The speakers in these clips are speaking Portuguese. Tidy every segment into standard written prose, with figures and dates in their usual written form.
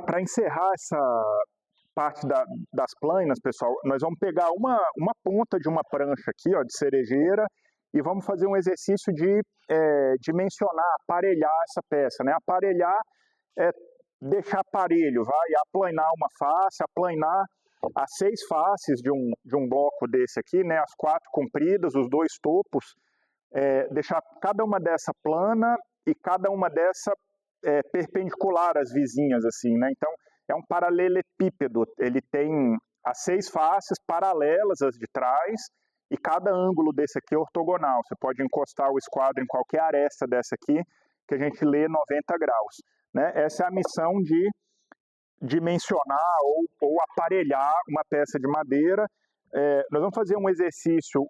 Para encerrar essa parte das plainas, pessoal, nós vamos pegar uma ponta de uma prancha aqui, ó, de cerejeira, e vamos fazer um exercício de dimensionar, aparelhar essa peça, né? Aparelhar é deixar parelho, vai aplanar uma face, aplanar as 6 faces de um bloco desse aqui, né? As 4 compridas, os 2 topos, deixar cada uma dessa plana e cada uma dessa perpendicular às vizinhas, assim, né? Então, é um paralelepípedo, ele tem as 6 faces paralelas às de trás, e cada ângulo desse aqui é ortogonal. Você pode encostar o esquadro em qualquer aresta dessa aqui, que a gente lê 90 graus. Né? Essa é a missão de dimensionar ou aparelhar uma peça de madeira. Nós vamos fazer um exercício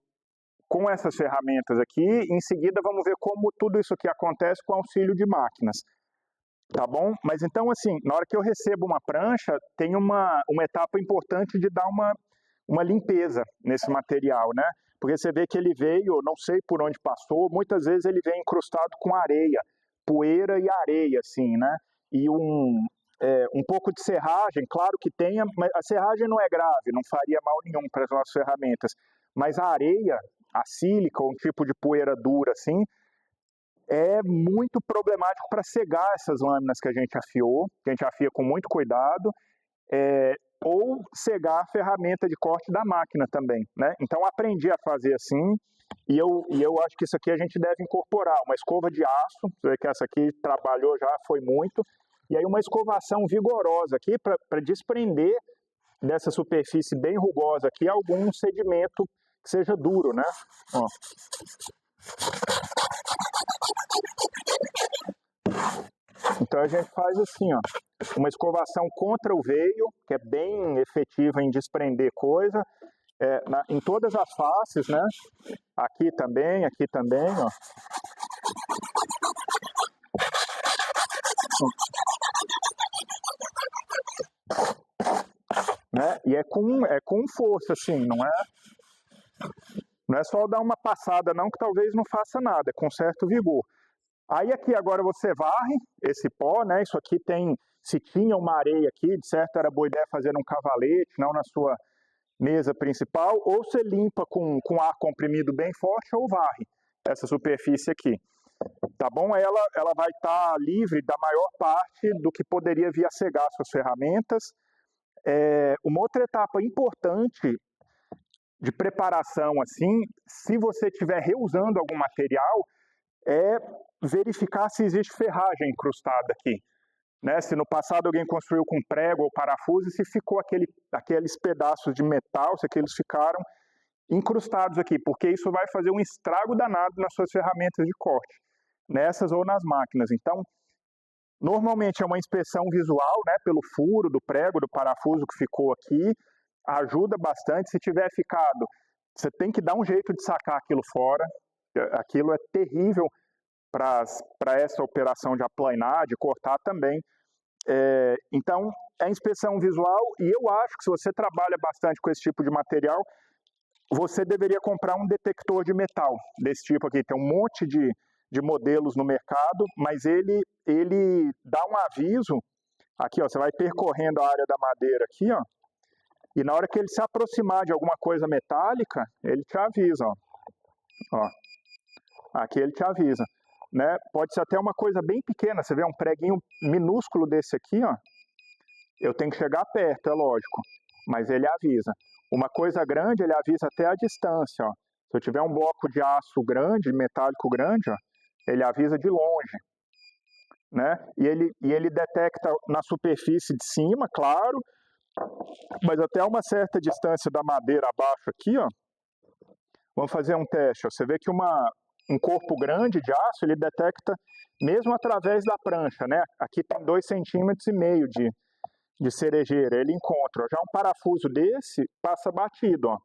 com essas ferramentas aqui, e em seguida vamos ver como tudo isso aqui acontece com auxílio de máquinas. Tá bom? Mas então, assim, na hora que eu recebo uma prancha, tem uma etapa importante de dar uma limpeza nesse material, né? Porque você vê que ele veio, não sei por onde passou, muitas vezes ele vem incrustado com areia, poeira e areia, assim, né? E um pouco de serragem, claro que tenha, mas a serragem não é grave, não faria mal nenhum para as nossas ferramentas, mas a areia, a sílica, um tipo de poeira dura, assim, é muito problemático para cegar essas lâminas que a gente afiou, que a gente afia com muito cuidado, ou cegar a ferramenta de corte da máquina também, né? Então aprendi a fazer assim, e eu acho que isso aqui a gente deve incorporar, uma escova de aço, você vê que essa aqui trabalhou já, foi muito, e aí uma escovação vigorosa aqui para desprender dessa superfície bem rugosa aqui algum sedimento que seja duro, né? Ó. Então a gente faz assim, ó, uma escovação contra o veio, que é bem efetiva em desprender coisa, em todas as faces, né? Aqui também, ó. Né? E é com força, assim, não é só dar uma passada não, que talvez não faça nada, é com certo vigor. Aí aqui agora você varre esse pó, né? Isso aqui tem, se tinha uma areia aqui, de certo era boa ideia fazer um cavalete, não na sua mesa principal, ou você limpa com ar comprimido bem forte ou varre essa superfície aqui. Tá bom? Ela vai estar livre da maior parte do que poderia vir a cegar suas ferramentas. Uma outra etapa importante de preparação, assim, se você estiver reusando algum material, é verificar se existe ferragem incrustada aqui. Né? Se no passado alguém construiu com prego ou parafuso, e se ficou aqueles pedaços de metal, se aqueles ficaram incrustados aqui, porque isso vai fazer um estrago danado nas suas ferramentas de corte, nessas ou nas máquinas. Então, normalmente é uma inspeção visual, né, pelo furo do prego, do parafuso que ficou aqui, ajuda bastante. Se tiver ficado, você tem que dar um jeito de sacar aquilo fora, aquilo é terrível para essa operação de aplanar, de cortar também. Então, é inspeção visual, e eu acho que se você trabalha bastante com esse tipo de material, você deveria comprar um detector de metal desse tipo aqui. Tem um monte de modelos no mercado, mas ele dá um aviso. Aqui, ó, você vai percorrendo a área da madeira aqui, ó, e na hora que ele se aproximar de alguma coisa metálica, ele te avisa, ó. Aqui ele te avisa, né? Pode ser até uma coisa bem pequena, você vê um preguinho minúsculo desse aqui, ó. Eu tenho que chegar perto, é lógico, mas ele avisa. Uma coisa grande, ele avisa até a distância, ó. Se eu tiver um bloco de aço grande, metálico grande, ó, ele avisa de longe, né? E ele detecta na superfície de cima, claro, mas até uma certa distância da madeira abaixo aqui, ó. Vamos fazer um teste, ó. Você vê que um corpo grande de aço, ele detecta mesmo através da prancha, né? Aqui tem 2,5 centímetros de cerejeira, ele encontra. Já um parafuso desse passa batido, ó,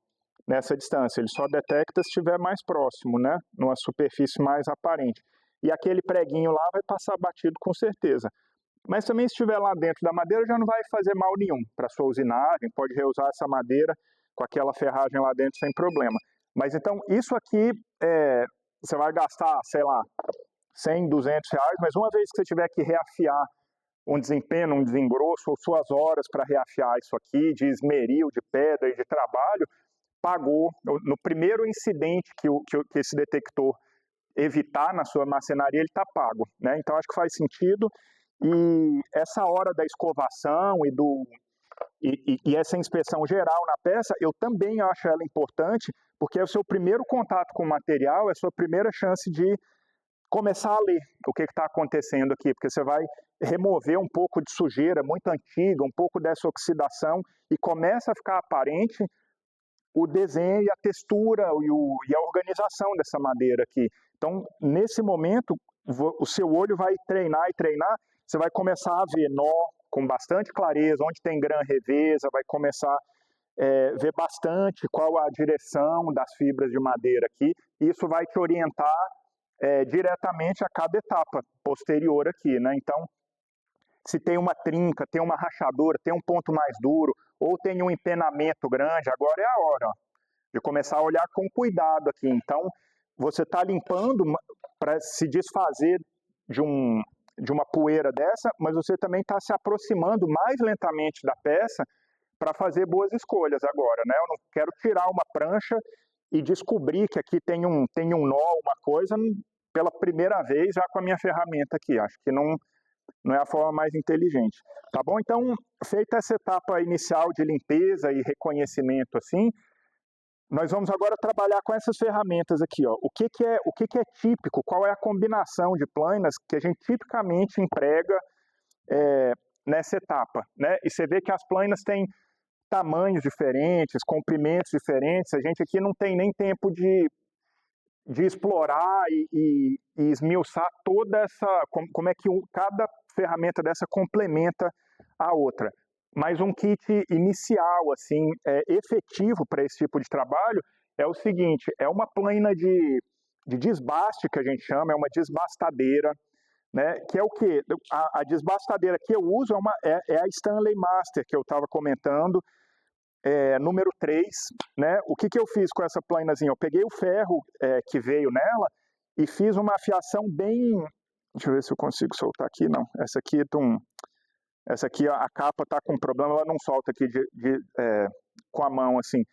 nessa distância. Ele só detecta se estiver mais próximo, né? Numa superfície mais aparente. E aquele preguinho lá vai passar batido com certeza. Mas também se estiver lá dentro da madeira já não vai fazer mal nenhum para a sua usinagem, pode reusar essa madeira com aquela ferragem lá dentro sem problema. Mas então isso aqui você vai gastar, sei lá, 100, 200 reais, mas uma vez que você tiver que reafiar um desempenho, um desengrosso, ou suas horas para reafiar isso aqui, de esmeril, de pedra e de trabalho, pagou. No primeiro incidente que esse detector evitar na sua marcenaria, ele está pago, né? Então acho que faz sentido. E essa hora da escovação e essa inspeção geral na peça, eu também acho ela importante, porque é o seu primeiro contato com o material, é a sua primeira chance de começar a ler o que está acontecendo aqui, porque você vai remover um pouco de sujeira muito antiga, um pouco dessa oxidação, e começa a ficar aparente o desenho e a textura e a organização dessa madeira aqui. Então, nesse momento, o seu olho vai treinar e treinar, você vai começar a ver nó com bastante clareza, onde tem grã reveza, vai começar a ver bastante qual a direção das fibras de madeira aqui, e isso vai te orientar diretamente a cada etapa posterior aqui, né? Então, se tem uma trinca, tem uma rachadura, tem um ponto mais duro, ou tem um empenamento grande, agora é a hora de começar a olhar com cuidado aqui. Então, você está limpando para se desfazer de uma poeira dessa, mas você também está se aproximando mais lentamente da peça para fazer boas escolhas agora, né? Eu não quero tirar uma prancha e descobrir que aqui tem um nó, uma coisa, pela primeira vez já com a minha ferramenta aqui. Acho que não é a forma mais inteligente. Tá bom? Então, feita essa etapa inicial de limpeza e reconhecimento assim, nós vamos agora trabalhar com essas ferramentas aqui, ó. O que é típico, qual é a combinação de planas que a gente tipicamente emprega nessa etapa, né? E você vê que as planas têm tamanhos diferentes, comprimentos diferentes, a gente aqui não tem nem tempo de explorar e esmiuçar toda essa, como é que cada ferramenta dessa complementa a outra. Mas um kit inicial, assim, efetivo para esse tipo de trabalho é o seguinte, é uma plana de desbaste, que a gente chama, é uma desbastadeira, né, que é o quê? A desbastadeira que eu uso é a Stanley Master, que eu estava comentando, número 3, né? O que eu fiz com essa planazinha? Eu peguei o ferro que veio nela e fiz uma afiação bem... Deixa eu ver se eu consigo soltar aqui, não. Essa aqui a capa está com problema, ela não solta aqui com a mão, assim.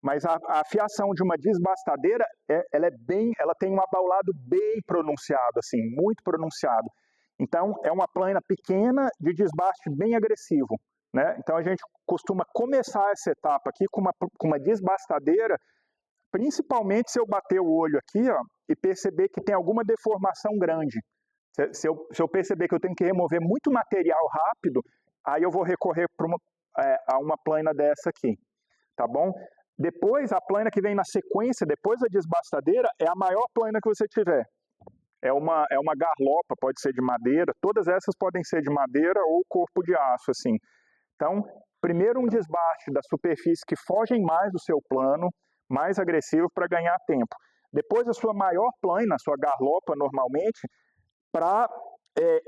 Mas a afiação de uma desbastadeira, ela tem um abaulado bem pronunciado, assim, muito pronunciado. Então, é uma plana pequena de desbaste bem agressivo, né? Então, a gente costuma começar essa etapa aqui com uma desbastadeira, principalmente se eu bater o olho aqui, ó, e perceber que tem alguma deformação grande. Se eu perceber que eu tenho que remover muito material rápido, aí eu vou recorrer a uma plana dessa aqui, tá bom? Depois, a plana que vem na sequência, depois da desbastadeira, é a maior plana que você tiver. É uma garlopa, pode ser de madeira, todas essas podem ser de madeira ou corpo de aço, assim. Então, primeiro um desbaste da superfície que fogem mais do seu plano, mais agressivo para ganhar tempo. Depois a sua maior plana, a sua garlopa normalmente, para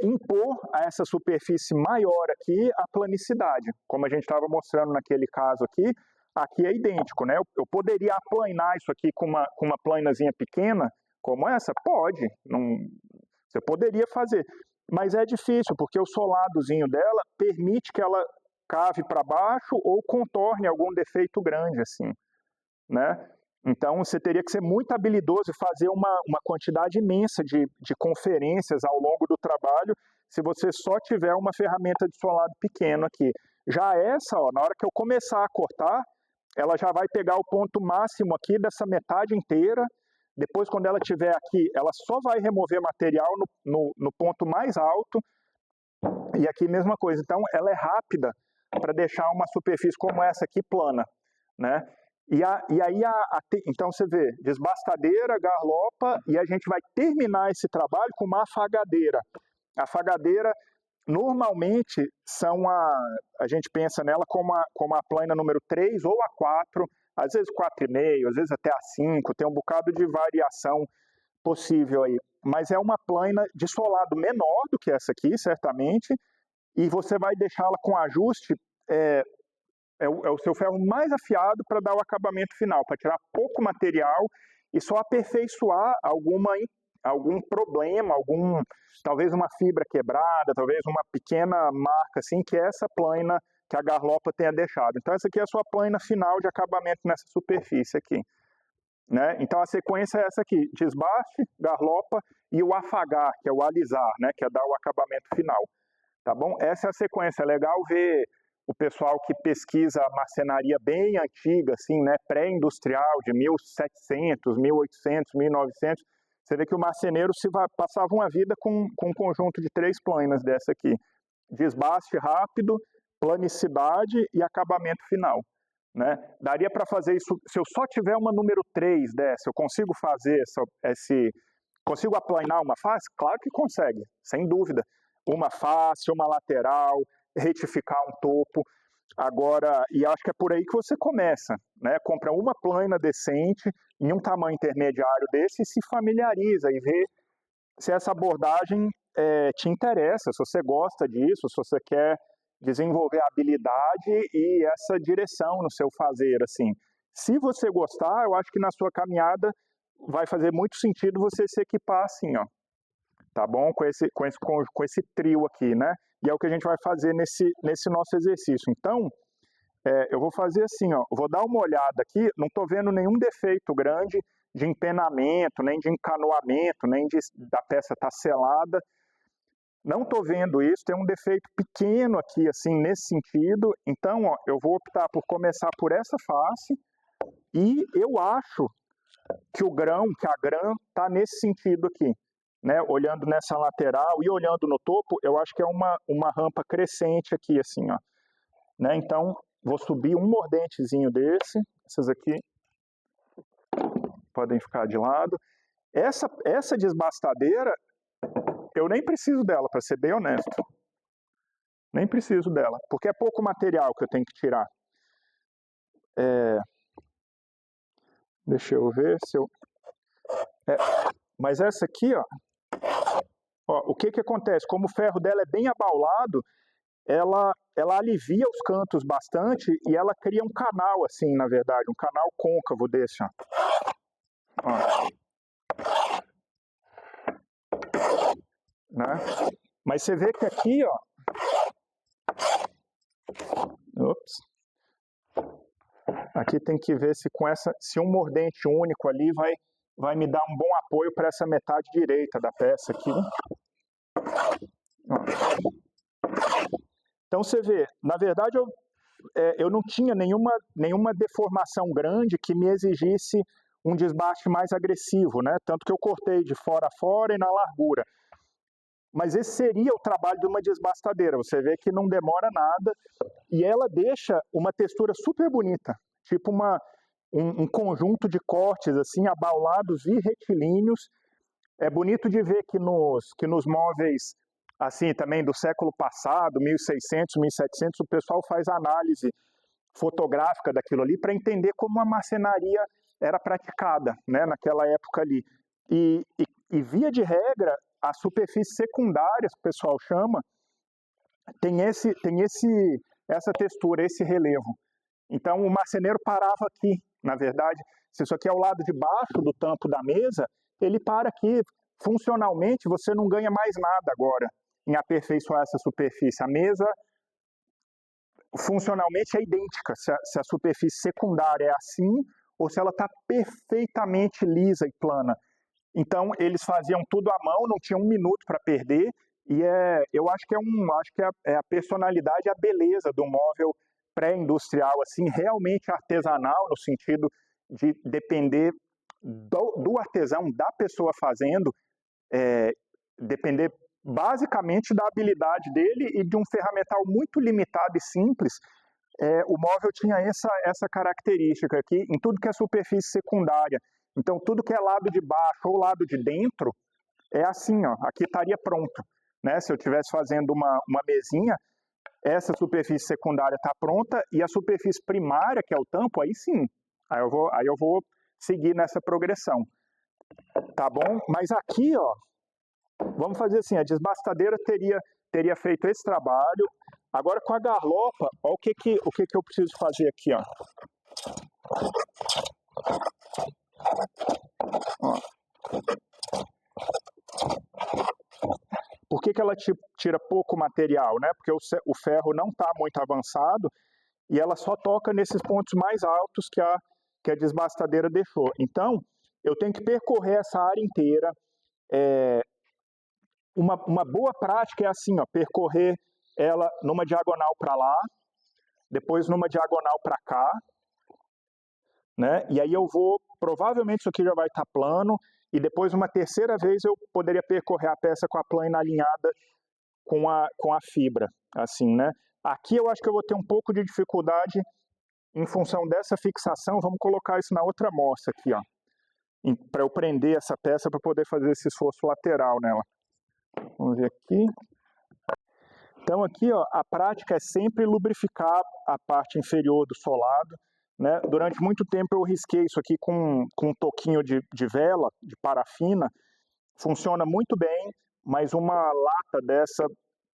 impor a essa superfície maior aqui a planicidade. Como a gente estava mostrando naquele caso aqui é idêntico, né? Eu poderia aplanar isso aqui com uma planazinha pequena, como essa? Pode, você poderia fazer, mas é difícil, porque o soladozinho dela permite que ela cave para baixo ou contorne algum defeito grande, assim, né? Então, você teria que ser muito habilidoso e fazer uma quantidade imensa de conferências ao longo do trabalho, se você só tiver uma ferramenta de solado pequeno aqui. Já essa, ó, na hora que eu começar a cortar, ela já vai pegar o ponto máximo aqui dessa metade inteira. Depois, quando ela estiver aqui, ela só vai remover material no ponto mais alto. E aqui, mesma coisa. Então, ela é rápida para deixar uma superfície como essa aqui plana, né? E aí, então você vê, desbastadeira, garlopa, e a gente vai terminar esse trabalho com uma afagadeira. A afagadeira, normalmente, a gente pensa nela como a plana número 3 ou a 4, às vezes 4,5, às vezes até a 5, tem um bocado de variação possível aí. Mas é uma plana de solado menor do que essa aqui, certamente, e você vai deixá-la com ajuste, é o seu ferro mais afiado para dar o acabamento final, para tirar pouco material e só aperfeiçoar algum problema, talvez uma fibra quebrada, talvez uma pequena marca assim, que é essa plaina que a garlopa tenha deixado. Então essa aqui é a sua plaina final de acabamento nessa superfície aqui. Né? Então a sequência é essa aqui: desbaste, garlopa e o afagar, que é o alisar, né? Que é dar o acabamento final. Tá bom? Essa é a sequência. É legal ver o pessoal que pesquisa marcenaria bem antiga, assim, né? Pré-industrial, de 1700, 1800, 1900. Você vê que o marceneiro passava uma vida com um conjunto de 3 plainas dessa aqui: desbaste rápido, planicidade e acabamento final. Né? Daria para fazer isso, se eu só tiver uma número 3 dessa, eu consigo fazer consigo aplanar uma face? Claro que consegue, sem dúvida. Uma face, uma lateral, retificar um topo. Agora, e acho que é por aí que você começa, né? Compra uma plaina decente, em um tamanho intermediário desse, e se familiariza e vê se essa abordagem te interessa, se você gosta disso, se você quer desenvolver a habilidade e essa direção no seu fazer, assim. Se você gostar, eu acho que na sua caminhada vai fazer muito sentido você se equipar assim, ó. Tá bom? Com esse trio aqui, né? E é o que a gente vai fazer nesse nosso exercício. Então, eu vou fazer assim, ó. Vou dar uma olhada aqui, não estou vendo nenhum defeito grande de empenamento, nem de encanoamento, nem da peça estar selada. Não estou vendo isso, tem um defeito pequeno aqui, assim, nesse sentido. Então, ó, eu vou optar por começar por essa face e eu acho que a grã está nesse sentido aqui, né? Olhando nessa lateral e olhando no topo, eu acho que é uma rampa crescente aqui, assim, ó. Né? Então, vou subir um mordentezinho desse, essas aqui podem ficar de lado. Essa desbastadeira, eu nem preciso dela, para ser bem honesto. Nem preciso dela, porque é pouco material que eu tenho que tirar. Deixa eu ver se eu... mas essa aqui, ó, o que acontece? Como o ferro dela é bem abaulado, ela alivia os cantos bastante e ela cria um canal, assim, na verdade, um canal côncavo desse, ó. Né? Mas você vê que aqui, ó, aqui tem que ver se um mordente único ali vai me dar um bom apoio para essa metade direita da peça aqui. Então você vê, na verdade eu não tinha nenhuma deformação grande que me exigisse um desbaste mais agressivo, né? Tanto que eu cortei de fora a fora e na largura. Mas esse seria o trabalho de uma desbastadeira. Você vê que não demora nada e ela deixa uma textura super bonita, tipo um conjunto de cortes assim, abaulados e retilíneos. É bonito de ver que nos móveis assim também do século passado, 1600, 1700, o pessoal faz análise fotográfica daquilo ali para entender como a marcenaria era praticada, né, naquela época ali. E via de regra, as superfícies secundárias, que o pessoal chama, tem essa textura, esse relevo. Então o marceneiro parava aqui, na verdade, se isso aqui é o lado de baixo do tampo da mesa, ele para aqui. Funcionalmente, você não ganha mais nada agora em aperfeiçoar essa superfície. A mesa, funcionalmente, é idêntica, se a superfície secundária é assim ou se ela está perfeitamente lisa e plana. Então, eles faziam tudo à mão, não tinha um minuto para perder, e eu acho que é a personalidade e a beleza do móvel pré-industrial, assim, realmente artesanal, no sentido de depender do artesão, da pessoa fazendo, depender basicamente da habilidade dele e de um ferramental muito limitado e simples. O móvel tinha essa característica aqui em tudo que é superfície secundária. Então, tudo que é lado de baixo ou lado de dentro é assim, ó, aqui estaria pronto. Né? Se eu estivesse fazendo uma mesinha, essa superfície secundária está pronta e a superfície primária, que é o tampo, aí sim. Aí eu vou seguir nessa progressão. Tá bom? Mas aqui, ó, Vamos fazer assim, a desbastadeira teria feito esse trabalho. Agora com a garlopa, olha o que eu preciso fazer aqui, ó. Ó. Por que ela tira pouco material, né? Porque o ferro não está muito avançado e ela só toca nesses pontos mais altos que a desbastadeira deixou. Então, eu tenho que percorrer essa área inteira. Uma boa prática é assim, ó, percorrer ela numa diagonal para lá, depois numa diagonal para cá, né? E aí eu vou, provavelmente isso aqui já vai estar plano, e depois uma terceira vez eu poderia percorrer a peça com a plana alinhada com a fibra, assim, né? Aqui eu acho que eu vou ter um pouco de dificuldade em função dessa fixação. Vamos colocar isso na outra amostra aqui, ó, para eu prender essa peça para poder fazer esse esforço lateral nela. Vamos ver aqui. Então aqui, ó, a prática é sempre lubrificar a parte inferior do solado, né? Durante muito tempo eu risquei isso aqui com um toquinho de vela, de parafina. Funciona muito bem, mas uma lata dessa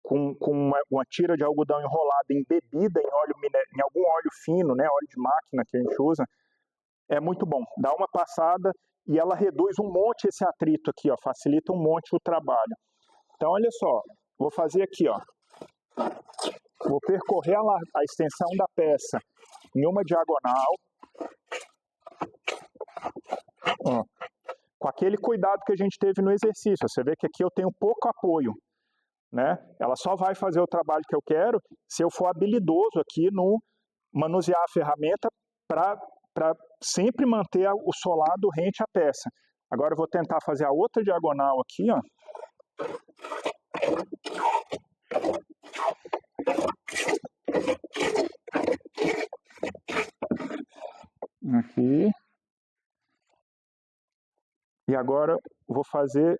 com uma tira de algodão enrolada embebida em algum óleo fino, né, óleo de máquina que a gente usa, é muito bom. Dá uma passada e ela reduz um monte esse atrito aqui, ó, facilita um monte o trabalho. Então olha só, vou fazer aqui, ó. Vou percorrer a extensão da peça em uma diagonal, ó, com aquele cuidado que a gente teve no exercício. Você vê que aqui eu tenho pouco apoio, né? Ela só vai fazer o trabalho que eu quero se eu for habilidoso aqui no manusear a ferramenta para sempre manter o solado rente à peça. Agora eu vou tentar fazer a outra diagonal aqui, ó. Aqui. E agora eu vou fazer,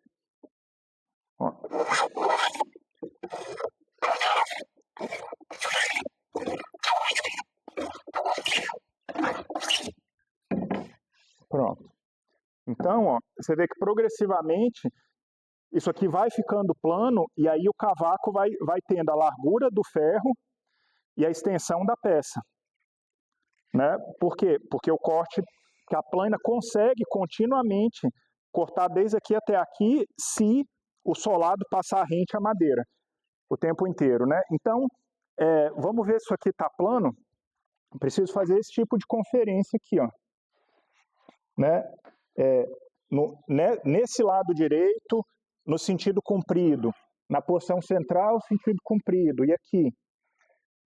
ó. Pronto. Então, ó, você vê que progressivamente isso aqui vai ficando plano e aí o cavaco vai tendo a largura do ferro e a extensão da peça, né? Por quê? Porque o corte, que a plana consegue continuamente cortar desde aqui até aqui se o solado passar rente à madeira o tempo inteiro, né? Então, vamos ver se isso aqui está plano. Preciso fazer esse tipo de conferência aqui, ó, né? Nesse lado direito, no sentido comprido, na porção central, sentido comprido, e aqui.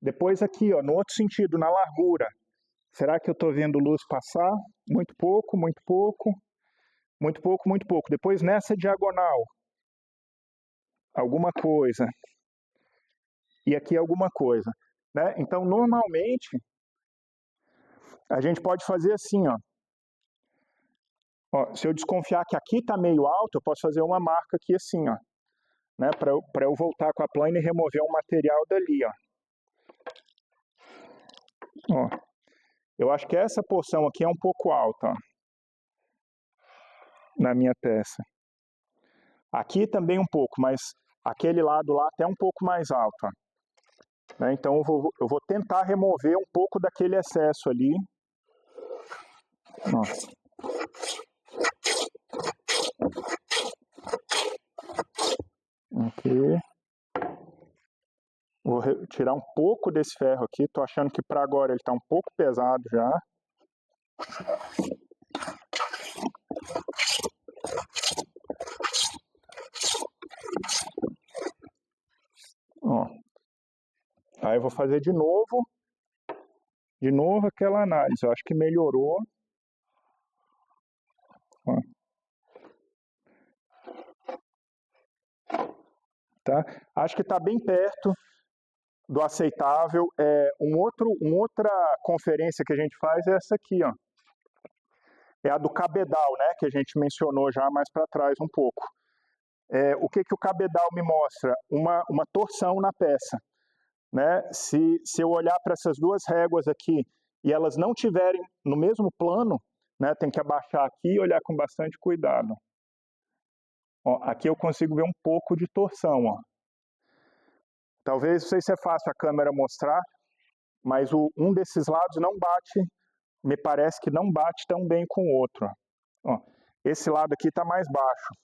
Depois aqui, ó, no outro sentido, na largura. Será que eu estou vendo luz passar? Muito pouco, muito pouco, muito pouco, muito pouco. Depois nessa diagonal, alguma coisa. E aqui alguma coisa, né? Então, normalmente, a gente pode fazer assim, ó. Ó, se eu desconfiar que aqui está meio alto, eu posso fazer uma marca aqui assim, ó, né? Para eu voltar com a plana e remover um material dali, ó. Ó. Eu acho que essa porção aqui é um pouco alta, ó, na minha peça. Aqui também um pouco, mas aquele lado lá até um pouco mais alto, ó. Né? Então eu vou tentar remover um pouco daquele excesso ali. Ó. Aqui. Vou tirar um pouco desse ferro aqui. Tô achando que para agora ele está um pouco pesado já. Ó. Aí eu vou fazer de novo aquela análise. Eu acho que melhorou. Ó. Tá? Acho que está bem perto do aceitável. Uma outra conferência que a gente faz é essa aqui, ó. É a do cabedal, né, que a gente mencionou já mais para trás um pouco. O que o cabedal me mostra? Uma torção na peça, né? Se eu olhar para essas duas réguas aqui e elas não tiverem no mesmo plano, né, tem que abaixar aqui e olhar com bastante cuidado. Ó, aqui eu consigo ver um pouco de torção, ó. Talvez, não sei se é fácil a câmera mostrar, mas um desses lados não bate, me parece que não bate tão bem com o outro. Ó, esse lado aqui está mais baixo,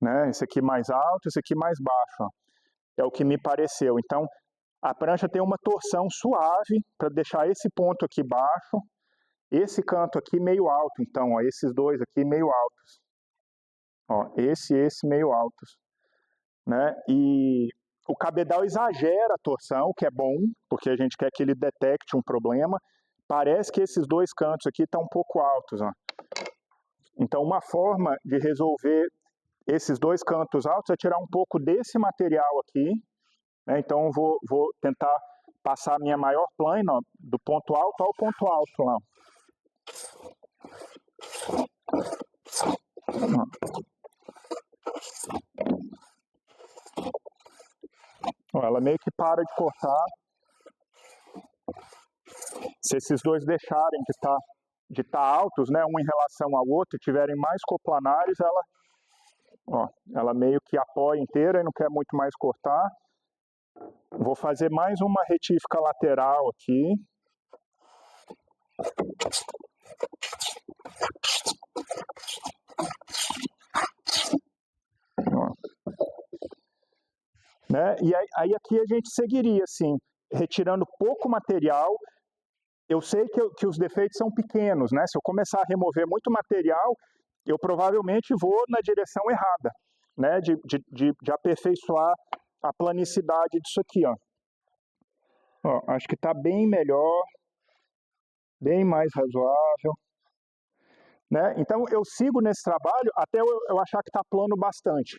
né? Esse aqui mais alto, esse aqui mais baixo, ó. É o que me pareceu. Então, a prancha tem uma torção suave para deixar esse ponto aqui baixo, esse canto aqui meio alto. Então, ó, esses dois aqui meio altos. Ó, esse e esse meio altos, né? E o cabedal exagera a torção, o que é bom, porque a gente quer que ele detecte um problema. Parece que esses dois cantos aqui estão um pouco altos, ó. Então, uma forma de resolver esses dois cantos altos é tirar um pouco desse material aqui, né? Então, eu vou tentar passar a minha maior plana, ó, do ponto alto ao ponto alto lá. Ó, ela meio que para de cortar. Se esses dois deixarem de estar altos, né, um em relação ao outro, e tiverem mais coplanares, ela meio que apoia inteira e não quer muito mais cortar. Vou fazer mais uma retífica lateral aqui. Ó. Né? E aí aqui a gente seguiria assim, retirando pouco material. Eu sei que os defeitos são pequenos, né? Se eu começar a remover muito material, eu provavelmente vou na direção errada, né? De aperfeiçoar a planicidade disso aqui, ó. Ó, acho que está bem melhor, bem mais razoável, né? Então eu sigo nesse trabalho até eu achar que está plano bastante.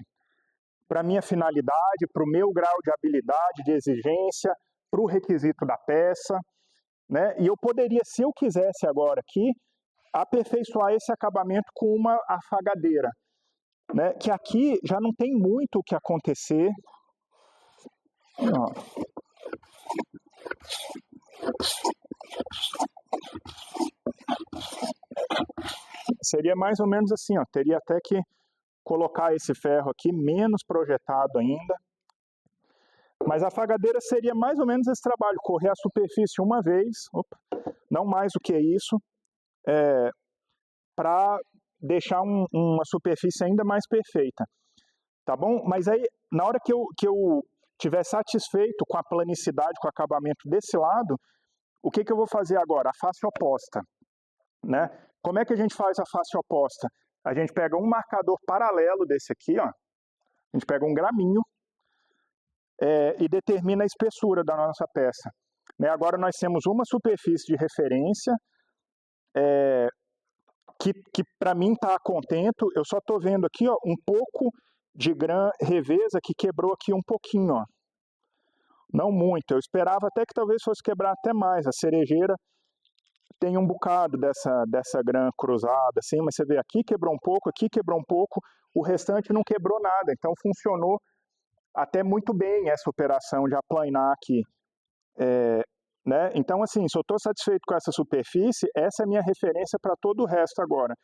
Para a minha finalidade, para o meu grau de habilidade, de exigência, para o requisito da peça, né? E eu poderia, se eu quisesse agora aqui, aperfeiçoar esse acabamento com uma afagadeira, né? Que aqui já não tem muito o que acontecer. Ó. Seria mais ou menos assim, ó. Teria até que colocar esse ferro aqui menos projetado ainda. Mas a afagadeira seria mais ou menos esse trabalho, correr a superfície uma vez, não mais do que isso, para deixar uma superfície ainda mais perfeita, tá bom? Mas aí, na hora que eu estiver satisfeito com a planicidade, com o acabamento desse lado, o que eu vou fazer agora? A face oposta, né? Como é que a gente faz a face oposta? A gente pega um marcador paralelo desse aqui, ó, a gente pega um graminho, e determina a espessura da nossa peça. Né? Agora nós temos uma superfície de referência, que para mim está contento. Eu só estou vendo aqui, ó, um pouco de reveza que quebrou aqui um pouquinho, ó. Não muito, eu esperava até que talvez fosse quebrar até mais. A cerejeira tem um bocado dessa grã cruzada, assim, mas você vê aqui quebrou um pouco, aqui quebrou um pouco, o restante não quebrou nada, então funcionou até muito bem essa operação de aplanar aqui. Né? Então, assim, se eu estou satisfeito com essa superfície, essa é a minha referência para todo o resto agora.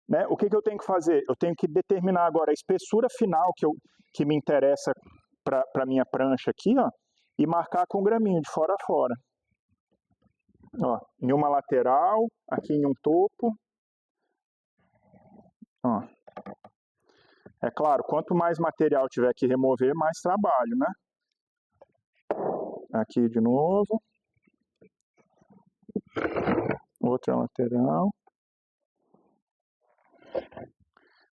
Né? O que eu tenho que fazer? Eu tenho que determinar agora a espessura final que me interessa para a minha prancha aqui, ó, e marcar com graminho de fora a fora. Ó, em uma lateral, aqui em um topo. Ó. É claro, quanto mais material tiver que remover, mais trabalho, né? Aqui de novo. Outra lateral.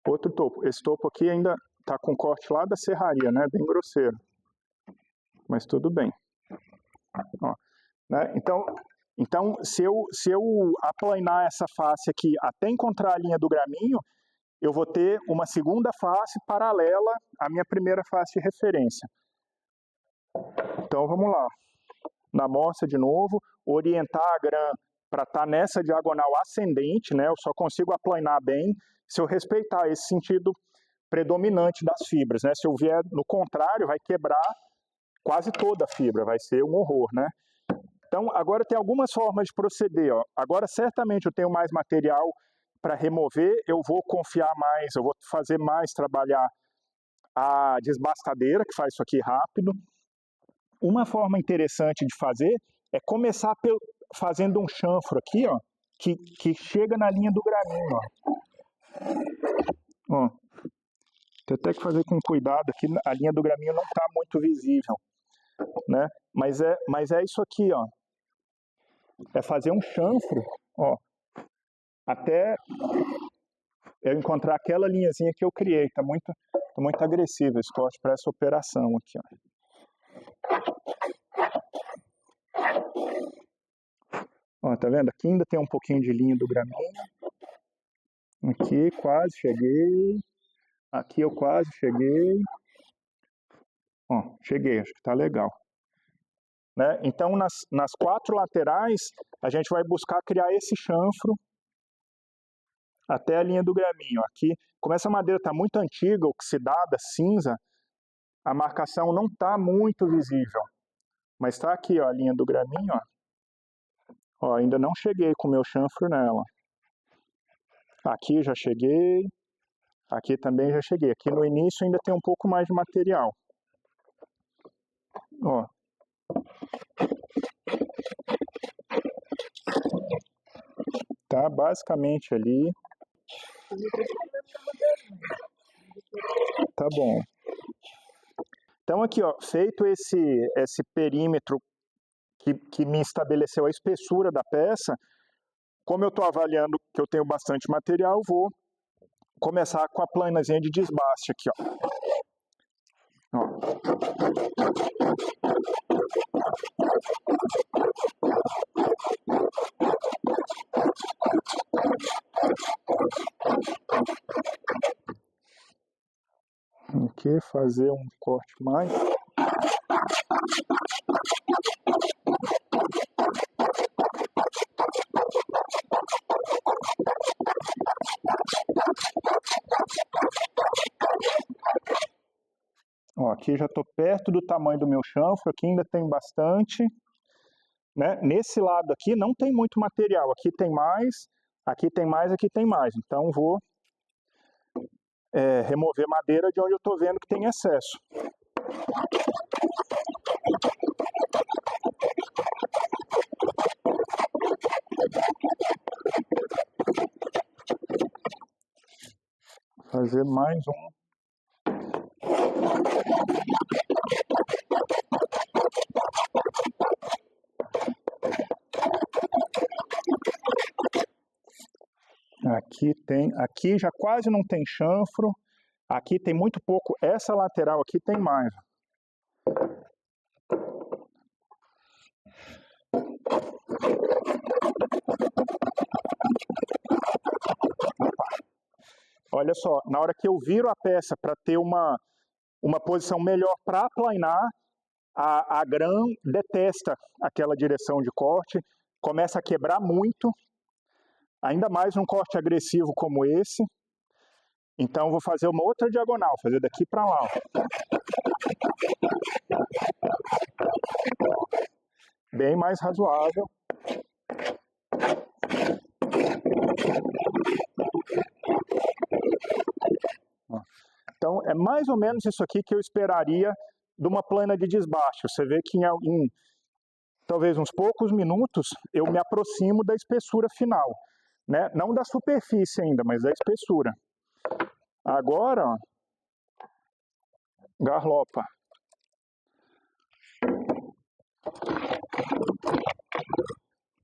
Outro topo. Esse topo aqui ainda está com corte lá da serraria, né? Bem grosseiro. Mas tudo bem. Ó, né? Então, se eu aplanar essa face aqui até encontrar a linha do graminho, eu vou ter uma segunda face paralela à minha primeira face de referência. Então, vamos lá. Na amostra de novo, orientar a grã para estar nessa diagonal ascendente, né? Eu só consigo aplanar bem se eu respeitar esse sentido predominante das fibras, né? Se eu vier no contrário, vai quebrar quase toda a fibra, vai ser um horror, né? Então, agora tem algumas formas de proceder, ó. Agora, certamente, eu tenho mais material para remover, eu vou confiar mais, eu vou fazer mais, trabalhar a desbastadeira, que faz isso aqui rápido. Uma forma interessante de fazer é começar fazendo um chanfro aqui, ó, que chega na linha do graminho, ó. Tem até que fazer com cuidado aqui, a linha do graminho não está muito visível, né? Mas é isso aqui, ó. É fazer um chanfro, ó, até eu encontrar aquela linhazinha que eu criei. Tá muito agressivo esse corte para essa operação aqui, ó. Ó, tá vendo? Aqui ainda tem um pouquinho de linha do graminho. Aqui quase cheguei. Aqui eu quase cheguei. Ó, cheguei, acho que tá legal. Né? Então, nas 4 laterais, a gente vai buscar criar esse chanfro até a linha do graminho. Aqui, como essa madeira está muito antiga, oxidada, cinza, a marcação não está muito visível. Mas está aqui, ó, a linha do graminho, ó. Ó, ainda não cheguei com o meu chanfro nela. Aqui já cheguei. Aqui também já cheguei. Aqui no início ainda tem um pouco mais de material. Ó. Tá basicamente ali. Tá bom. Então aqui, ó, feito esse perímetro que me estabeleceu a espessura da peça, como eu estou avaliando que eu tenho bastante material, vou começar com a planazinha de desbaste aqui, ó. Aqui, fazer um corte mais. Ó, aqui já estou perto do tamanho do meu chanfro, aqui ainda tem bastante. Né? Nesse lado aqui não tem muito material, aqui tem mais, aqui tem mais, aqui tem mais. Então vou remover madeira de onde eu estou vendo que tem excesso. Fazer mais um. Aqui já quase não tem chanfro, aqui tem muito pouco, essa lateral aqui tem mais. Olha só, na hora que eu viro a peça para ter uma posição melhor para aplainar, a Gran detesta aquela direção de corte, começa a quebrar muito, ainda mais num corte agressivo como esse. Então vou fazer uma outra diagonal, fazer daqui para lá. Bem mais razoável. Então é mais ou menos isso aqui que eu esperaria de uma plana de desbaste. Você vê que em talvez uns poucos minutos eu me aproximo da espessura final, né? Não da superfície ainda, mas da espessura. Agora, ó, garlopa.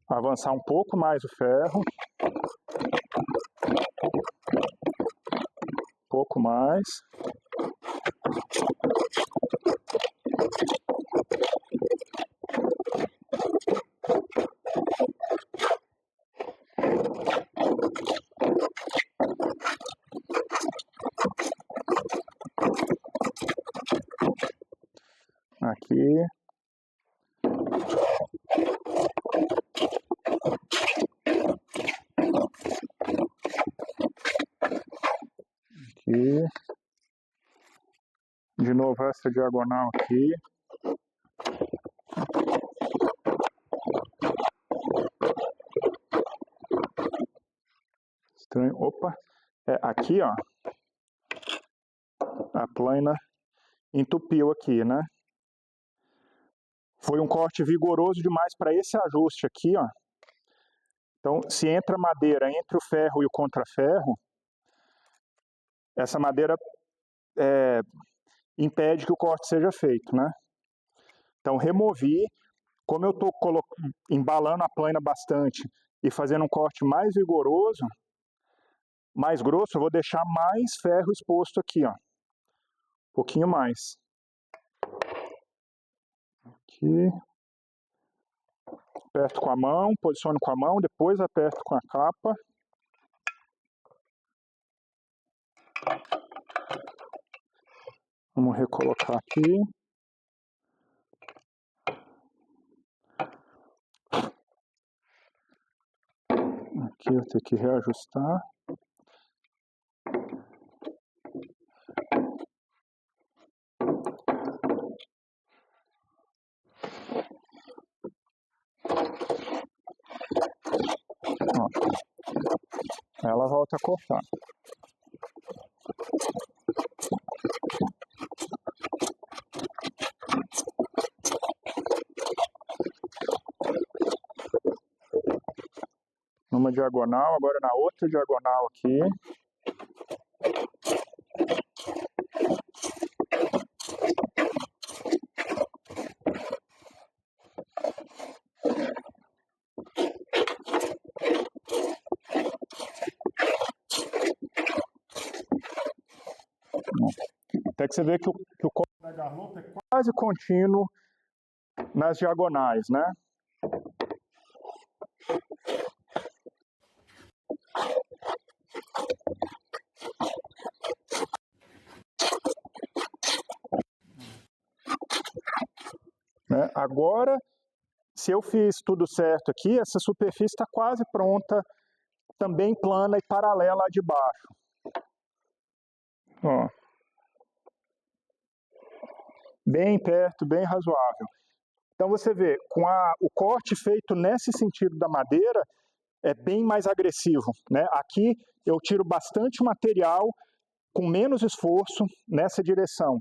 Avançar um pouco mais o ferro. Um pouco mais. Aqui. Aqui. De novo essa diagonal aqui. Estranho. Opa, aqui, ó, a plana entupiu aqui, né? Foi um corte vigoroso demais para esse ajuste aqui, ó. Então, se entra madeira entre o ferro e o contraferro, essa madeira impede que o corte seja feito, né? Então, removi. Como eu estou embalando a plana bastante e fazendo um corte mais vigoroso, mais grosso, eu vou deixar mais ferro exposto aqui, ó. Um pouquinho mais. Aqui. Aperto com a mão, posiciono com a mão, depois aperto com a capa. Vamos recolocar aqui. Aqui eu tenho que reajustar. Ó, ela volta a cortar. Numa diagonal, agora na outra diagonal aqui. Até que você vê que o corte da garlopa é quase contínuo nas diagonais, né? Agora, se eu fiz tudo certo aqui, essa superfície está quase pronta, também plana e paralela à de baixo. Ó. Bem perto, bem razoável. Então você vê, com o corte feito nesse sentido da madeira, é bem mais agressivo, né? Aqui eu tiro bastante material com menos esforço nessa direção,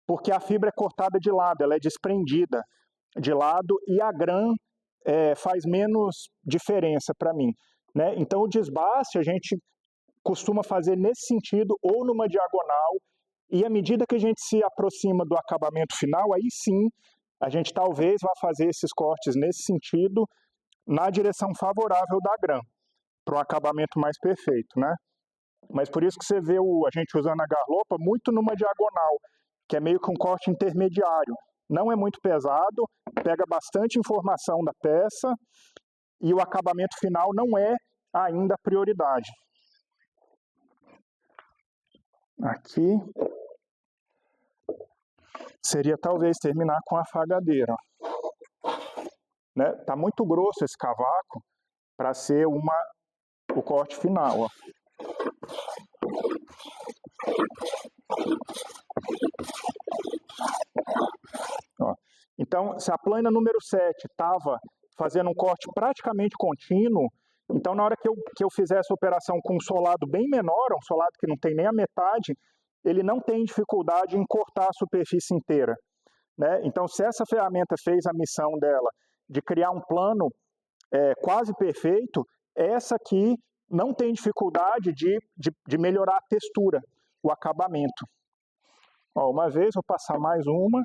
porque a fibra é cortada de lado, ela é desprendida de lado e a grã faz menos diferença para mim, né? Então o desbaste a gente costuma fazer nesse sentido ou numa diagonal, e à medida que a gente se aproxima do acabamento final, aí sim a gente talvez vá fazer esses cortes nesse sentido na direção favorável da grã, para um acabamento mais perfeito, né? Mas por isso que você vê a gente usando a garlopa muito numa diagonal, que é meio que um corte intermediário. Não é muito pesado, pega bastante informação da peça e o acabamento final não é ainda a prioridade. Aqui seria talvez terminar com a afagadeira. Né? Tá muito grosso esse cavaco para ser o corte final. Ó. Ó. Então, se a plana número 7 estava fazendo um corte praticamente contínuo, então na hora que eu fizer essa operação com um solado bem menor, um solado que não tem nem a metade, ele não tem dificuldade em cortar a superfície inteira. Né? Então, se essa ferramenta fez a missão dela de criar um plano quase perfeito, essa aqui não tem dificuldade de melhorar a textura, o acabamento. Ó, uma vez, vou passar mais uma.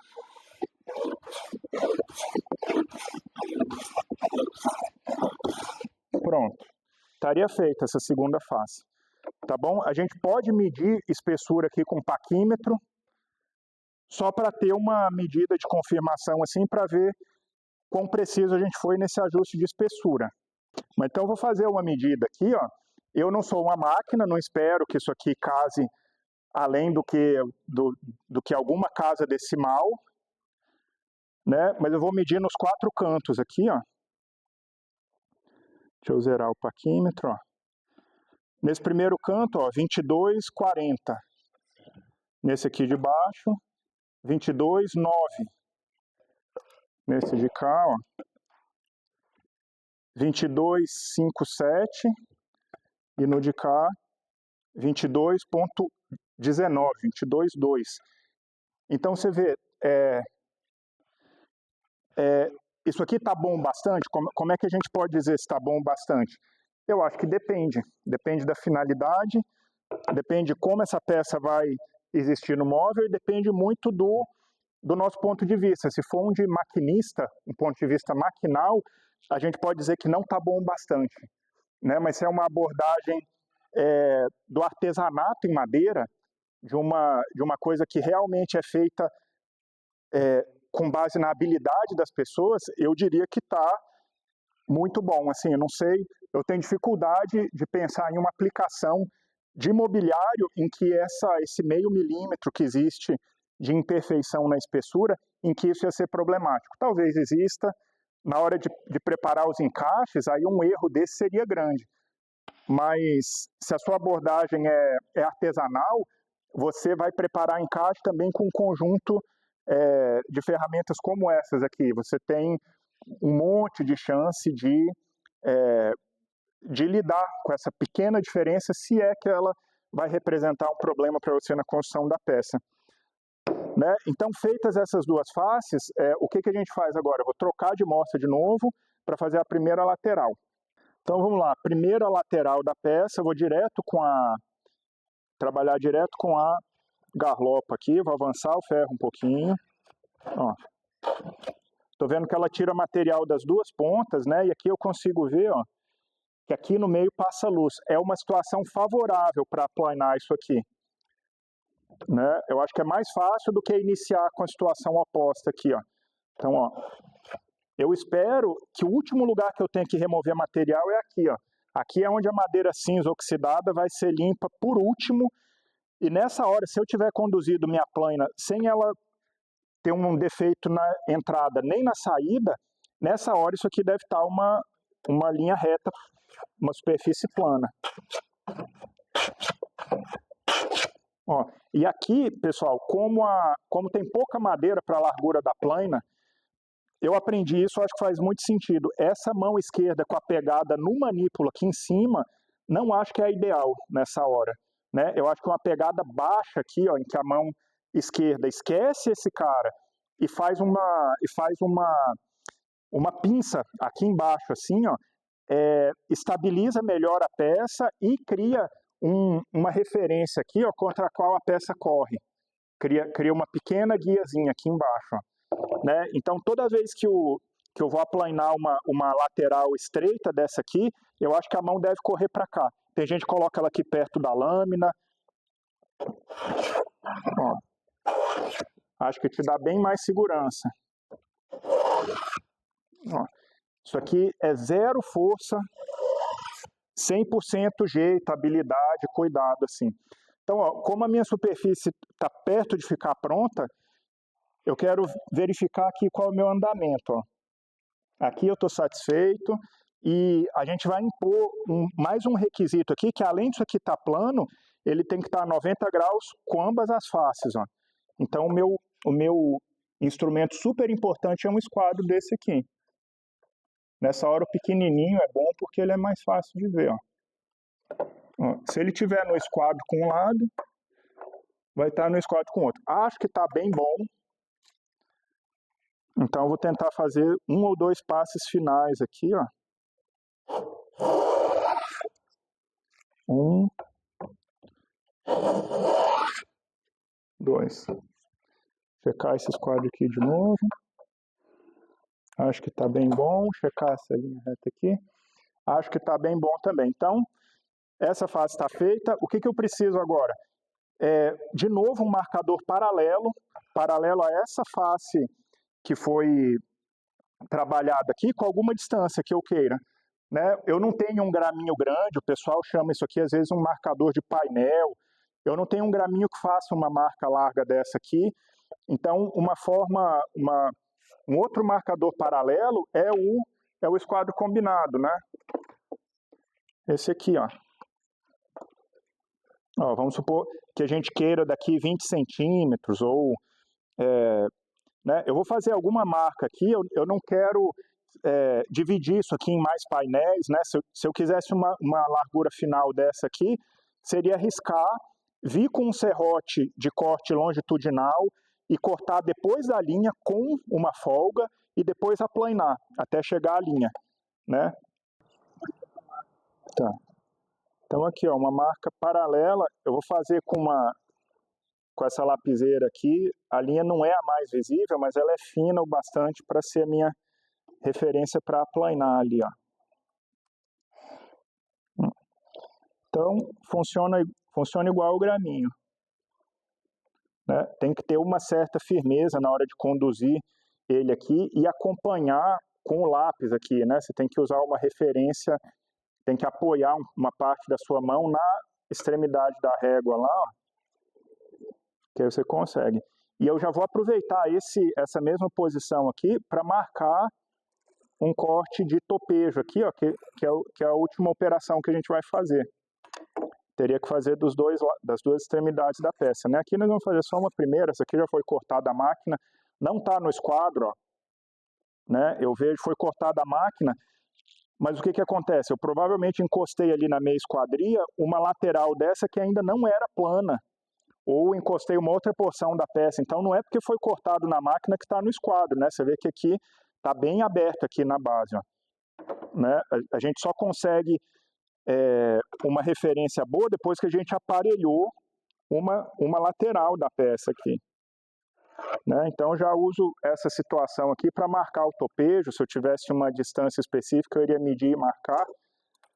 Pronto. Estaria feita essa segunda face. Tá bom? A gente pode medir espessura aqui com paquímetro, só para ter uma medida de confirmação assim, para ver quão preciso a gente foi nesse ajuste de espessura. Mas então eu vou fazer uma medida aqui, ó. Eu não sou uma máquina, não espero que isso aqui case além do que alguma casa decimal, né? Mas eu vou medir nos 4 cantos aqui, ó. Deixa eu zerar o paquímetro, ó. Nesse primeiro canto, ó, 22,40. Nesse aqui de baixo, 22,9. Nesse de cá, ó, 22,57. e no de cá 22,19, 22,2. Então você vê, isso aqui está bom bastante? Como é que a gente pode dizer se está bom bastante? Eu acho que depende da finalidade, depende de como essa peça vai existir no móvel e depende muito do nosso ponto de vista. Se for um de maquinista, um ponto de vista maquinal, a gente pode dizer que não está bom bastante, né? Mas se é uma abordagem do artesanato em madeira, de uma coisa que realmente é feita com base na habilidade das pessoas, eu diria que está muito bom. Assim, eu não sei, eu tenho dificuldade de pensar em uma aplicação de mobiliário em que esse meio milímetro que existe de imperfeição na espessura, em que isso ia ser problemático. Talvez exista, na hora de preparar os encaixes, aí um erro desse seria grande. Mas se a sua abordagem é artesanal, você vai preparar encaixe também com um conjunto de ferramentas como essas aqui. Você tem um monte de chance de lidar com essa pequena diferença, se é que ela vai representar um problema para você na construção da peça. Né? Então, feitas essas duas faces, o que a gente faz agora? Eu vou trocar de mostra de novo para fazer a primeira lateral. Então, vamos lá. Primeira lateral da peça, eu vou trabalhar direto com a garlopa aqui. Vou avançar o ferro um pouquinho. Estou vendo que ela tira material das duas pontas, né? E aqui eu consigo ver, ó, que aqui no meio passa luz. É uma situação favorável para aplanar isso aqui. Né? Eu acho que é mais fácil do que iniciar com a situação oposta aqui, ó. Então, ó, eu espero que o último lugar que eu tenho que remover material é aqui, ó. Aqui é onde a madeira cinza oxidada vai ser limpa por último, e nessa hora, se eu tiver conduzido minha plana sem ela ter um defeito na entrada nem na saída, nessa hora isso aqui deve estar uma linha reta, uma superfície plana. Ó, e aqui, pessoal, como tem pouca madeira para a largura da plana, eu aprendi isso, acho que faz muito sentido. Essa mão esquerda com a pegada no manípulo aqui em cima, não acho que é ideal nessa hora. Né? Eu acho que uma pegada baixa aqui, ó, em que a mão esquerda esquece esse cara e faz uma pinça aqui embaixo, assim, ó, estabiliza melhor a peça e cria uma referência aqui, ó, contra a qual a peça corre. Cria uma pequena guiazinha aqui embaixo. Ó, né? Então, toda vez que eu vou aplanar uma lateral estreita dessa aqui, eu acho que a mão deve correr para cá. Tem gente que coloca ela aqui perto da lâmina. Ó, acho que te dá bem mais segurança. Ó, isso aqui é zero força, 100% jeito, habilidade, cuidado, assim. Então, ó, como a minha superfície está perto de ficar pronta, eu quero verificar aqui qual é o meu andamento. Ó. Aqui eu estou satisfeito e a gente vai impor mais um requisito aqui, que além disso aqui estar plano, ele tem que estar a 90 graus com ambas as faces. Ó. Então, o meu instrumento super importante é um esquadro desse aqui. Nessa hora o pequenininho é bom porque ele é mais fácil de ver. Ó. Ó, se ele estiver no esquadro com um lado, vai estar no esquadro com o outro. Acho que está bem bom. Então eu vou tentar fazer um ou dois passes finais aqui, ó. 1, 2. Checar esse esquadro aqui de novo. Acho que está bem bom. Checar essa linha reta aqui. Acho que está bem bom também. Então, essa fase está feita. O que eu preciso agora? De novo, um marcador paralelo a essa face que foi trabalhada aqui, com alguma distância que eu queira. Né? Eu não tenho um graminho grande, o pessoal chama isso aqui às vezes um marcador de painel. Eu não tenho um graminho que faça uma marca larga dessa aqui. Então, um outro marcador paralelo é o esquadro combinado, né? Esse aqui, ó. Ó, vamos supor que a gente queira daqui 20 centímetros ou... né? Eu vou fazer alguma marca aqui, eu não quero dividir isso aqui em mais painéis, né? Se eu quisesse uma largura final dessa aqui, seria riscar, vir com um serrote de corte longitudinal e cortar depois da linha com uma folga e depois aplanar até chegar à linha, né? Tá. Então aqui, ó, uma marca paralela, eu vou fazer com essa lapiseira aqui, a linha não é a mais visível, mas ela é fina o bastante para ser a minha referência para aplanar ali, ó. Então, funciona igual o graminho, né? Tem que ter uma certa firmeza na hora de conduzir ele aqui e acompanhar com o lápis aqui, né? Você tem que usar uma referência, tem que apoiar uma parte da sua mão na extremidade da régua lá, ó, que aí você consegue. E eu já vou aproveitar essa mesma posição aqui para marcar um corte de topejo aqui, ó, que é a última operação que a gente vai fazer. Teria que fazer das duas extremidades da peça, né? Aqui nós vamos fazer só uma primeira, essa aqui já foi cortada a máquina, não está no esquadro, ó, né? Eu vejo foi cortada a máquina, mas o que acontece? Eu provavelmente encostei ali na meia esquadria uma lateral dessa que ainda não era plana, ou encostei uma outra porção da peça, então não é porque foi cortado na máquina que está no esquadro, né? Você vê que aqui está bem aberto aqui na base, ó, né? A gente só consegue uma referência boa depois que a gente aparelhou uma lateral da peça aqui, né? Então eu já uso essa situação aqui para marcar o topejo. Se eu tivesse uma distância específica eu iria medir e marcar,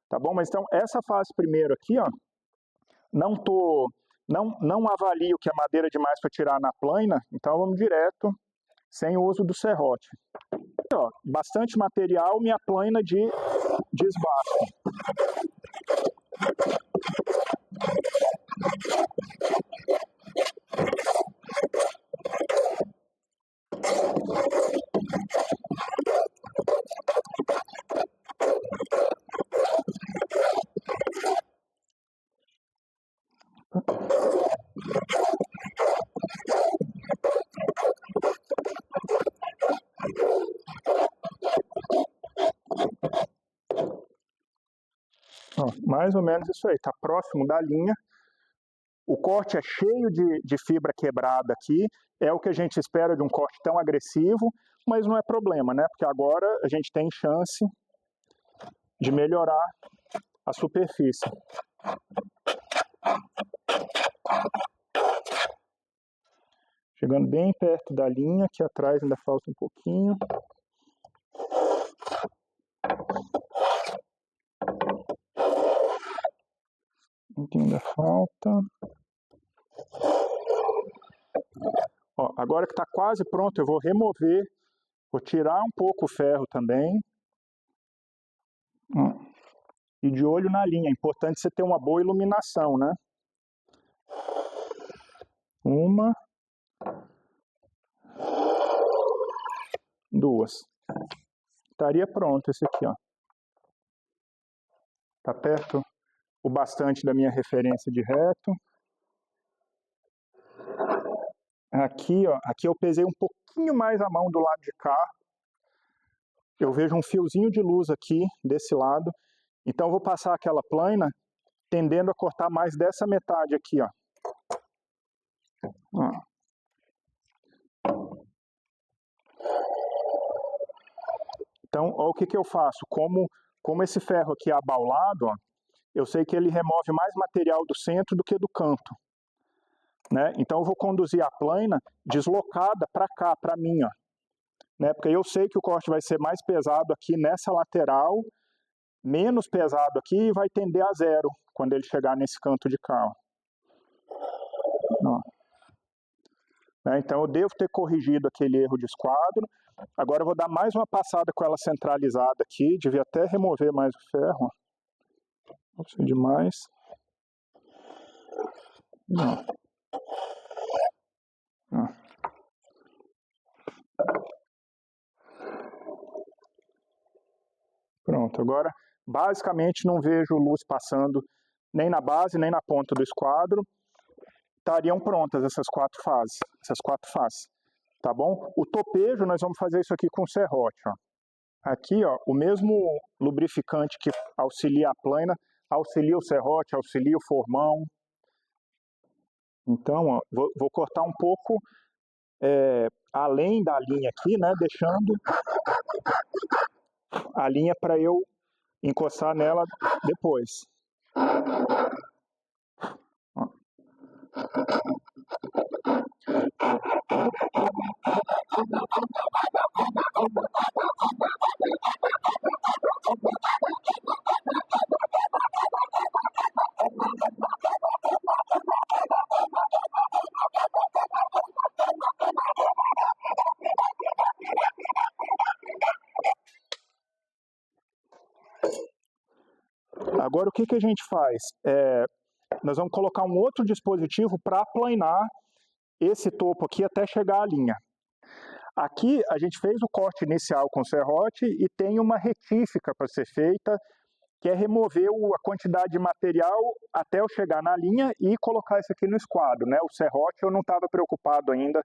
tá bom? Mas então essa fase primeiro aqui, ó, não avalio que é madeira demais para tirar na plana, então vamos direto sem o uso do serrote. Ó, bastante material, minha plana de esbaço. Ó, mais ou menos isso aí, está próximo da linha. O corte é cheio de fibra quebrada aqui, é o que a gente espera de um corte tão agressivo, mas não é problema, né? Porque agora a gente tem chance de melhorar a superfície. Chegando bem perto da linha, aqui atrás ainda falta um pouquinho. Aqui ainda falta. Ó, agora que está quase pronto, eu vou remover, vou tirar um pouco o ferro também. E de olho na linha, é importante você ter uma boa iluminação, né? Uma, duas. Estaria pronto esse aqui, ó. Tá perto o bastante da minha referência de reto. Aqui, ó, aqui eu pesei um pouquinho mais a mão do lado de cá. Eu vejo um fiozinho de luz aqui desse lado. Então eu vou passar aquela plana tendendo a cortar mais dessa metade aqui, ó. Então, ó, o que eu faço? Como esse ferro aqui é abaulado, ó, eu sei que ele remove mais material do centro do que do canto, né? Então eu vou conduzir a plana deslocada para cá, para mim, ó, né? Porque eu sei que o corte vai ser mais pesado aqui nessa lateral, menos pesado aqui e vai tender a zero quando ele chegar nesse canto de cá, ó. Né? Então eu devo ter corrigido aquele erro de esquadro. Agora eu vou dar mais uma passada com ela centralizada aqui, devia até remover mais o ferro. Não sei demais. Não. Pronto, agora basicamente não vejo luz passando nem na base, nem na ponta do esquadro. Estariam prontas essas quatro faces, tá bom? O topejo nós vamos fazer isso aqui com serrote, ó. Aqui, ó, o mesmo lubrificante que auxilia a plana, auxilia o serrote, auxilia o formão. Então, ó, vou cortar um pouco além da linha aqui, né, deixando a linha para eu encostar nela depois. Ó. Agora, o que a gente faz? Nós vamos colocar um outro dispositivo para aplanar esse topo aqui até chegar à linha. Aqui a gente fez o corte inicial com o serrote e tem uma retífica para ser feita, que é remover a quantidade de material até eu chegar na linha e colocar isso aqui no esquadro, né? O serrote eu não estava preocupado ainda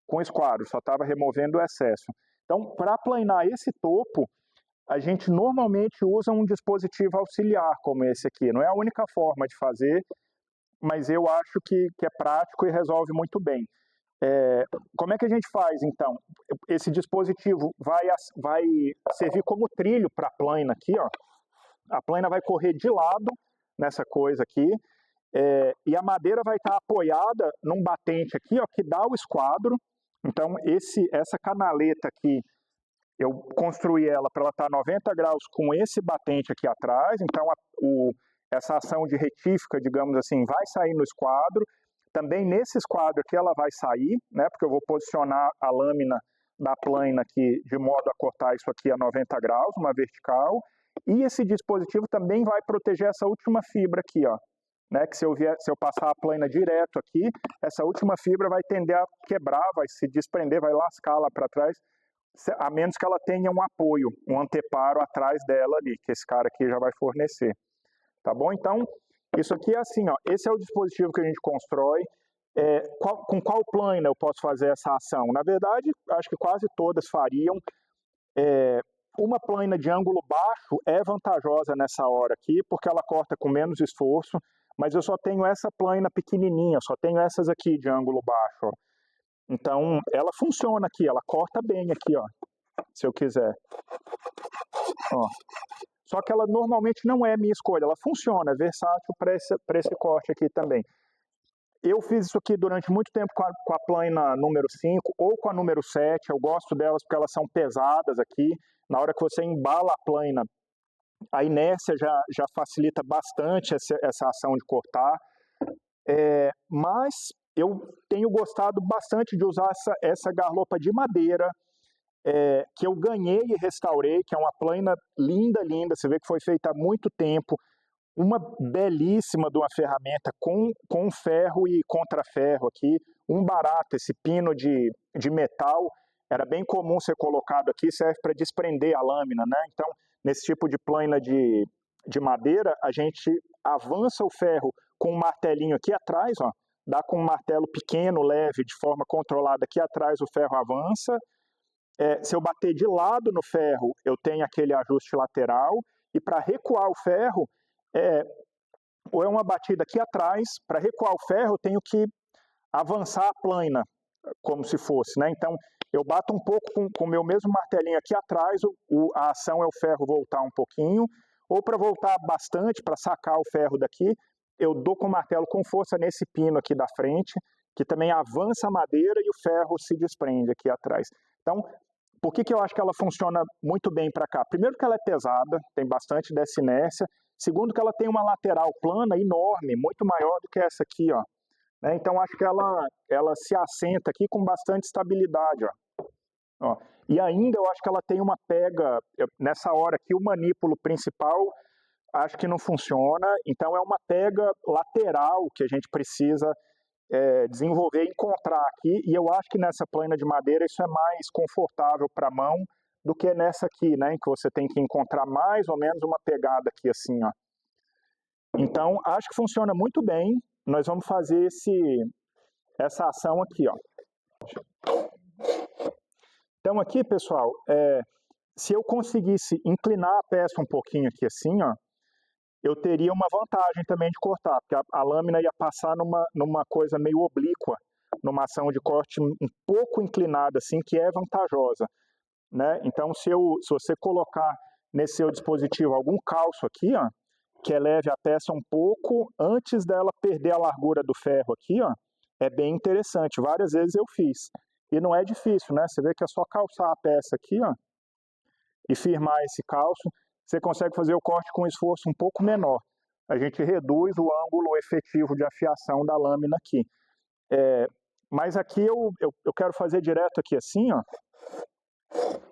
com o esquadro, só estava removendo o excesso. Então, para aplanar esse topo, a gente normalmente usa um dispositivo auxiliar como esse aqui. Não é a única forma de fazer, mas eu acho que é prático e resolve muito bem. Como é que a gente faz, então? Esse dispositivo vai servir como trilho para a plana aqui, ó. A plana vai correr de lado nessa coisa aqui, e a madeira vai estar apoiada num batente aqui, ó, que dá o esquadro. Então, essa canaleta aqui, eu construí ela para ela estar 90 graus com esse batente aqui atrás, então essa ação de retífica, digamos assim, vai sair no esquadro. Também nesse esquadro aqui ela vai sair, né, porque eu vou posicionar a lâmina da plana aqui de modo a cortar isso aqui a 90 graus, uma vertical. E esse dispositivo também vai proteger essa última fibra aqui, ó, né, que se eu passar a plana direto aqui, essa última fibra vai tender a quebrar, vai se desprender, vai lascar lá para trás, a menos que ela tenha um apoio, um anteparo atrás dela ali, que esse cara aqui já vai fornecer. Tá bom? Então, isso aqui é assim, ó, esse é o dispositivo que a gente constrói. Com qual plana eu posso fazer essa ação? Na verdade, acho que quase todas fariam. Uma plana de ângulo baixo é vantajosa nessa hora aqui, porque ela corta com menos esforço, mas eu só tenho essa plana pequenininha, só tenho essas aqui de ângulo baixo, ó. Então, ela funciona aqui, ela corta bem aqui, ó, se eu quiser. Ó. Só que ela normalmente não é minha escolha, ela funciona, é versátil para esse corte aqui também. Eu fiz isso aqui durante muito tempo com a plana número 5 ou com a número 7, eu gosto delas porque elas são pesadas aqui. Na hora que você embala a plana, a inércia já facilita bastante essa ação de cortar. Mas eu tenho gostado bastante de usar essa garlopa de madeira, que eu ganhei e restaurei, que é uma plana linda, linda, você vê que foi feita há muito tempo, uma belíssima de uma ferramenta com ferro e contraferro aqui, um barato, esse pino de metal, era bem comum ser colocado aqui, serve para desprender a lâmina, né? Então, nesse tipo de plana de madeira, a gente avança o ferro com um martelinho aqui atrás, ó, dá com um martelo pequeno, leve, de forma controlada aqui atrás, o ferro avança. Se eu bater de lado no ferro, eu tenho aquele ajuste lateral, e para recuar o ferro, ou é uma batida aqui atrás, para recuar o ferro eu tenho que avançar a plana, como se fosse, né? Então, eu bato um pouco com o meu mesmo martelinho aqui atrás, a ação é o ferro voltar um pouquinho, ou para voltar bastante, para sacar o ferro daqui, eu dou com o martelo com força nesse pino aqui da frente, que também avança a madeira e o ferro se desprende aqui atrás. Então, por que eu acho que ela funciona muito bem para cá? Primeiro que ela é pesada, tem bastante dessa inércia. Segundo que ela tem uma lateral plana enorme, muito maior do que essa aqui, ó. Então acho que ela se assenta aqui com bastante estabilidade, ó. E ainda eu acho que ela tem uma pega, nessa hora aqui o manípulo principal acho que não funciona, então é uma pega lateral que a gente precisa desenvolver e encontrar aqui, e eu acho que nessa plana de madeira isso é mais confortável para a mão do que nessa aqui, né, em que você tem que encontrar mais ou menos uma pegada aqui assim, ó. Então, acho que funciona muito bem. Nós vamos fazer essa ação aqui, ó. Então aqui, pessoal, Se eu conseguisse inclinar a peça um pouquinho aqui assim, ó, eu teria uma vantagem também de cortar, porque a lâmina ia passar numa coisa meio oblíqua, numa ação de corte um pouco inclinada assim, que é vantajosa, né? Então, se você colocar nesse seu dispositivo algum calço aqui, ó, que eleve a peça um pouco antes dela perder a largura do ferro aqui, ó, é bem interessante. Várias vezes eu fiz. E não é difícil, né? Você vê que é só calçar a peça aqui, ó, e firmar esse calço, você consegue fazer o corte com um esforço um pouco menor. A gente reduz o ângulo efetivo de afiação da lâmina aqui. Mas aqui eu quero fazer direto aqui assim, ó.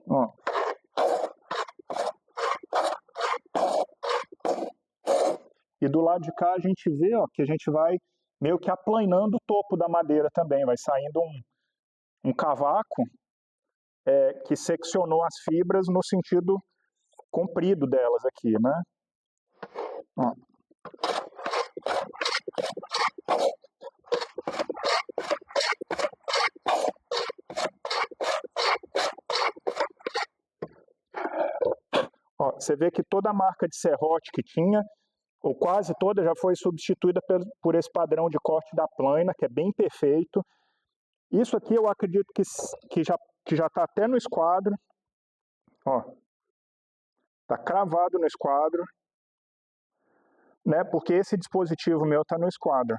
Ó. E do lado de cá a gente vê, ó, que a gente vai meio que aplanando o topo da madeira também, vai saindo um cavaco que seccionou as fibras no sentido comprido delas aqui, né? Ó. Ó, você vê que toda a marca de serrote que tinha, ou quase toda, já foi substituída por esse padrão de corte da plana, que é bem perfeito. Isso aqui eu acredito que já está até no esquadro. Ó, está cravado no esquadro, né? Porque esse dispositivo meu está no esquadro,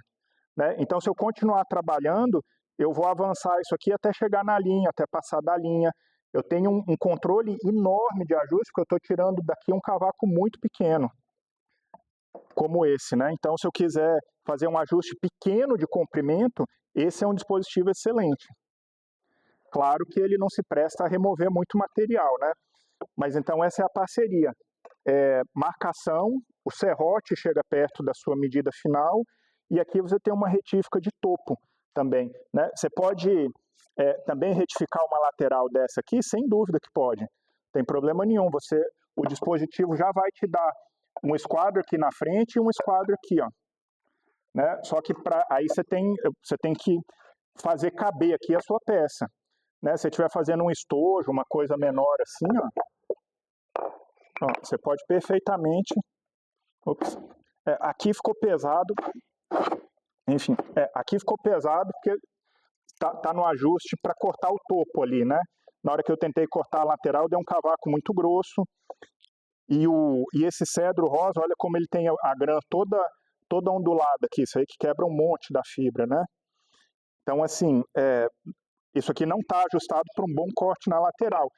né? Então, se eu continuar trabalhando, eu vou avançar isso aqui até chegar na linha, até passar da linha. Eu tenho um controle enorme de ajuste, porque eu estou tirando daqui um cavaco muito pequeno, como esse, né? Então, se eu quiser fazer um ajuste pequeno de comprimento, esse é um dispositivo excelente. Claro que ele não se presta a remover muito material, né? Mas então essa é a parceria. Marcação, o serrote chega perto da sua medida final, e aqui você tem uma retífica de topo também, né? Você pode também retificar uma lateral dessa aqui, sem dúvida que pode. Não tem problema nenhum, o dispositivo já vai te dar um esquadro aqui na frente e um esquadro aqui, ó. Né? Só que aí você tem que fazer caber aqui a sua peça. Né? Se você estiver fazendo um estojo, uma coisa menor assim, ó, você pode perfeitamente... Ops. Aqui ficou pesado, enfim, aqui ficou pesado porque tá no ajuste para cortar o topo ali, né? Na hora que eu tentei cortar a lateral, deu um cavaco muito grosso, e esse cedro rosa, olha como ele tem a grã toda ondulada aqui, isso aí que quebra um monte da fibra, né? Então, assim, isso aqui não está ajustado para um bom corte na lateral,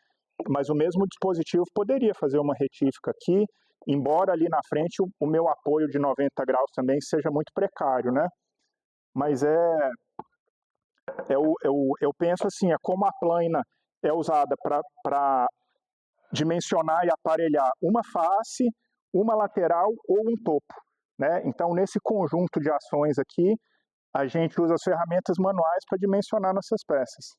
mas o mesmo dispositivo poderia fazer uma retífica aqui, embora ali na frente o meu apoio de 90 graus também seja muito precário, né? Mas eu penso assim, como a plana é usada para dimensionar e aparelhar uma face, uma lateral ou um topo, né? Então, nesse conjunto de ações aqui, a gente usa as ferramentas manuais para dimensionar nossas peças.